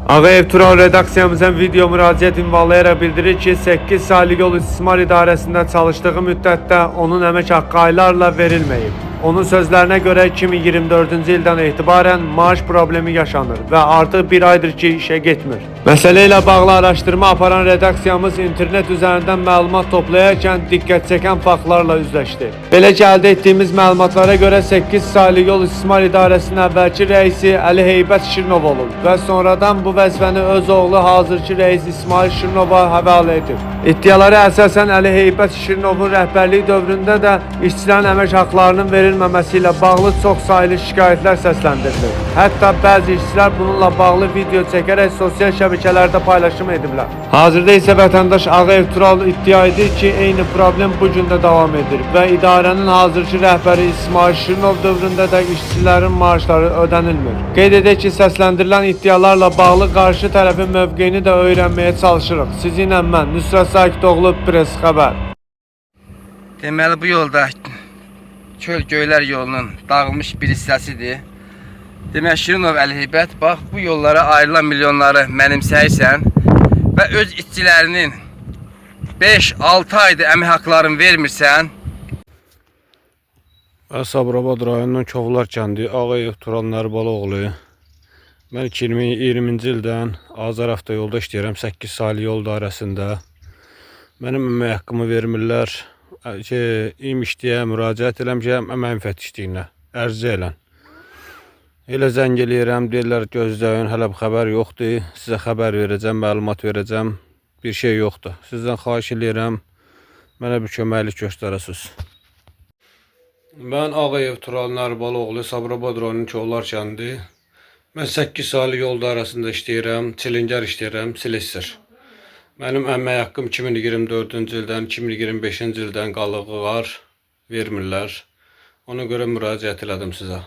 Ağayev Tural redaksiyamızın video müraciət ünvanlayaraq bildirir ki, 8 saylı yol istismar idarəsində çalıştığı müddətdə onun əmək haqqı aylarla verilməyib. Onun sözlərinə görə 2024-cü ildən etibarən maaş problemi yaşanır və artıq bir aydır ki, işə getmir. Məsələ ilə bağlı araşdırma aparan redaksiyamız internet üzərindən məlumat toplayarkən diqqət çəkən faktlarla üzləşdi. Belə ki, əldə etdiyimiz məlumatlara görə 8 saylı yol istismar idarəsinin əvvəlki rəisi Əli Heybət Şirinov olub və sonradan bu vəzifəni öz oğlu hazırki rəis İsmail Şirinova həvalə edir. İddialara əsasən Əli Heybət Şirinovun rəhbərliyi dövründə də işçilərin əmək haqlarının verilməməsi ilə bağlı çox saylı şikayətlər səsləndirilir. Hətta bəzi işçilər bununla bağlı video çəkərək sosial şəbəkələrdə paylaşım ediblər. Hazırda isə vətəndaş Ağayev Tural iddia edir ki, eyni problem bu gün də davam edir və idarənin hazırki rəhbəri İsmail Şirinov dövründə də işçilərin maaşları ödənilmir. Qeyd edək ki, səsləndirilən iddialarla bağlı qarşı tərəfin mövqeyini də öyrənməyə çalışırıq. Sizinlə mən, Nüsrət Sakidoğlu, Press Xəbər. Deməli bu yolda Çöl Göylər yolunun dağılmış bir hissəsidir. Demək Şirinov Əli Heybət, bax bu yollara ayrılan milyonları mənimsəyirsən və öz işçilərinin 5-6 ayda əmək haqlarını vermirsən. Sabirabad rayonunun Kovlar kəndi Ağayev Tural Nərbaloğlu. Mən 2020-ci ildən Azər avtoyolda işləyirəm, 8 saylı yol idarəsində. Mənim əmək haqqımı vermirlər. İmişliyə müraciət eləmişəm, əmək müfəttişliyinə ərizə elən. Elə zəng eləyirəm, deyirlər gözləyin, hələ bir xəbər yoxdur. Sizə xəbər verəcəm, məlumat verəcəm. Bir şey yoxdur. Sizdən xahiş eləyirəm, mənə bir köməklik göstərəsiniz. Mən Ağayev Tural Nərbaloğlu, Sabirabad rayonunun Kovlar kəndi. Mən 8 saylı yol idarəsində işləyirəm, çilingər işləyirəm, silesir. Mənim əmək haqqım 2024-cü ildən 2025-ci ildən qalığı var, vermirlər. Ona görə müraciət elədim sizə.